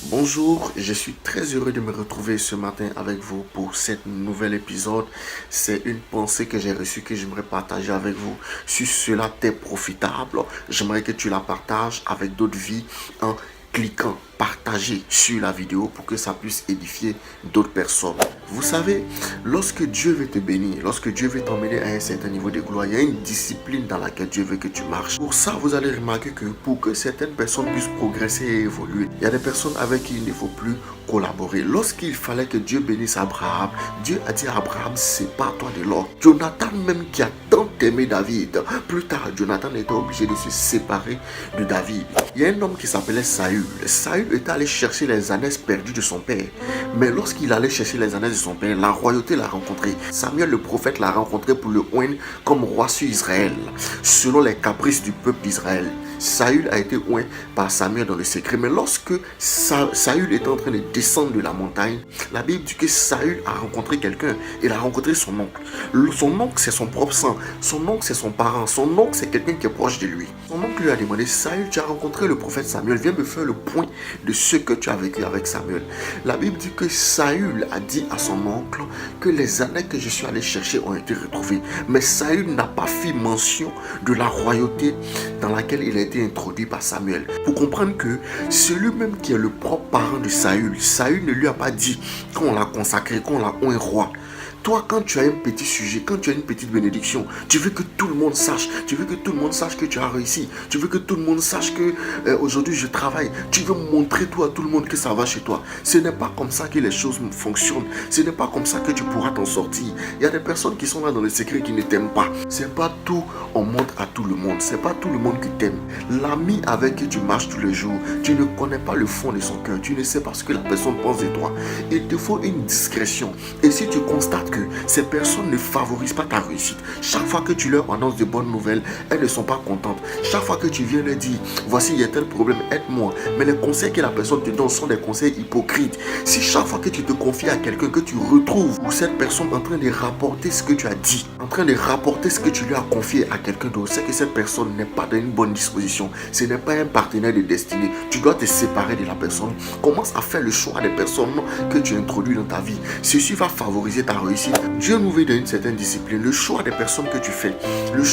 Bonjour, je suis très heureux de me retrouver ce matin avec vous pour cet nouvel épisode. C'est une pensée que j'ai reçue que j'aimerais partager avec vous. Si cela t'est profitable, j'aimerais que tu la partages avec d'autres vies en cliquant partager sur la vidéo pour que ça puisse édifier d'autres personnes. Vous savez, lorsque Dieu veut te bénir, lorsque Dieu veut t'emmener à un certain niveau de gloire, il y a une discipline dans laquelle Dieu veut que tu marches. Pour ça, vous allez remarquer que pour que certaines personnes puissent progresser et évoluer, il y a des personnes avec qui il ne faut plus collaborer. Lorsqu'il fallait que Dieu bénisse Abraham, Dieu a dit à Abraham, sépare-toi de l'autre. Jonathan même qui a tant aimé David, plus tard, Jonathan était obligé de se séparer de David. Il y a un homme qui s'appelait Saül. Saül était allé chercher les ânesses perdues de son père. Mais lorsqu'il allait chercher les ânesses de son père, la royauté l'a rencontré. Samuel le prophète l'a rencontré pour le oindre comme roi sur Israël, selon les caprices du peuple d'Israël. Saül a été oint par Samuel dans le secret. Mais lorsque Saül est en train de descendre de la montagne, la Bible dit que Saül a rencontré quelqu'un. Il a rencontré son oncle. Son oncle, c'est son propre sang. Son oncle, c'est son parent. Son oncle, c'est quelqu'un qui est proche de lui. Son oncle lui a demandé, Saül, tu as rencontré le prophète Samuel. Viens me faire le point de ce que tu as vécu avec Samuel. La Bible dit que Saül a dit à son oncle que les années que je suis allé chercher ont été retrouvées. Mais Saül n'a pas fait mention de la royauté dans laquelle il a été introduit par Samuel. Pour comprendre que celui-même qui est le propre parent de Saül, Saül ne lui a pas dit qu'on l'a consacré, qu'on l'a oint roi. Toi, quand tu as un petit sujet, quand tu as une petite bénédiction, tu veux que tout le monde sache. Tu veux que tout le monde sache que tu as réussi. Tu veux que tout le monde sache que aujourd'hui je travaille. Tu veux montrer toi à tout le monde que ça va chez toi. Ce n'est pas comme ça que les choses fonctionnent. Ce n'est pas comme ça que tu pourras t'en sortir. Il y a des personnes qui sont là dans le secret qui ne t'aiment pas. C'est pas tout on montre à tout le monde. C'est pas tout le monde qui t'aime. L'ami avec qui tu marches tous les jours, tu ne connais pas le fond de son cœur. Tu ne sais pas ce que la personne pense de toi. Il te faut une discrétion. Et si tu constates que ces personnes ne favorisent pas ta réussite, chaque fois que tu leur annonces de bonnes nouvelles, elles ne sont pas contentes. Chaque fois que tu viens leur dire, voici il y a tel problème, aide-moi. Mais les conseils que la personne te donne sont des conseils hypocrites. Si chaque fois que tu te confies à quelqu'un, que tu retrouves cette personne en train de rapporter ce que tu as dit, en train de rapporter ce que tu lui as confié à quelqu'un d'autre, c'est que cette personne n'est pas dans une bonne disposition. Ce n'est pas un partenaire de destinée. Tu dois te séparer de la personne. Commence à faire le choix des personnes que tu introduis dans ta vie. Ceci va favoriser ta réussite. Dieu nous veut dans une certaine discipline. Le choix des personnes que tu fais,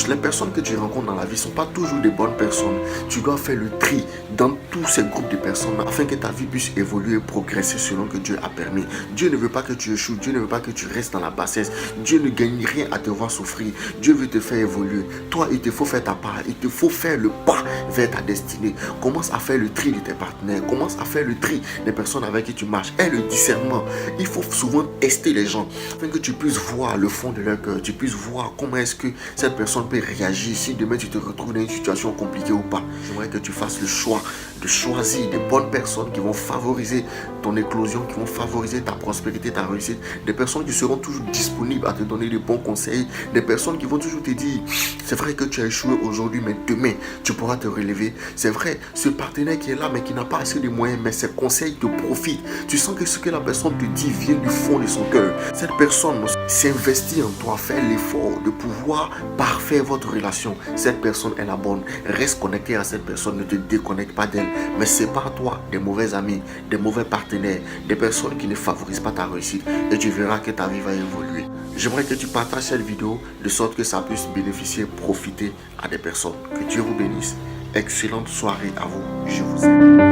les personnes que tu rencontres dans la vie ne sont pas toujours des bonnes personnes. Tu dois faire le tri dans tous ces groupes de personnes afin que ta vie puisse évoluer et progresser selon que Dieu a permis. Dieu ne veut pas que tu échoues. Dieu ne veut pas que tu restes dans la bassesse. Dieu ne gagne rien à te voir souffrir. Dieu veut te faire évoluer. Toi, il te faut faire ta part. Il te faut faire le pas vers ta destinée. Commence à faire le tri de tes partenaires. Commence à faire le tri des personnes avec qui tu marches. Et le discernement. Il faut souvent tester les gens afin que tu puisses voir le fond de leur cœur. Tu puisses voir comment est-ce que cette personne peut réagir si demain tu te retrouves dans une situation compliquée ou pas. J'aimerais que tu fasses le choix de choisir des bonnes personnes qui vont favoriser ton éclosion, qui vont favoriser ta prospérité, ta réussite. Des personnes qui seront toujours disponibles à te donner de bons conseils. Des personnes qui vont toujours te dire, c'est vrai que tu as échoué aujourd'hui, mais demain, tu pourras te relever. C'est vrai, ce partenaire qui est là, mais qui n'a pas assez de moyens, mais ses conseils te profitent. Tu sens que ce que la personne te dit vient du fond de son cœur. Cette personne s'investit en toi, fait l'effort de pouvoir parfaire votre relation. Cette personne est la bonne. Reste connecté à cette personne, ne te déconnecte pas d'elle. Mais sépare-toi des mauvais amis, des mauvais partenaires, des personnes qui ne favorisent pas ta réussite et tu verras que ta vie va évoluer. J'aimerais que tu partages cette vidéo de sorte que ça puisse bénéficier, profiter à des personnes. Que Dieu vous bénisse. Excellente soirée à vous. Je vous aime.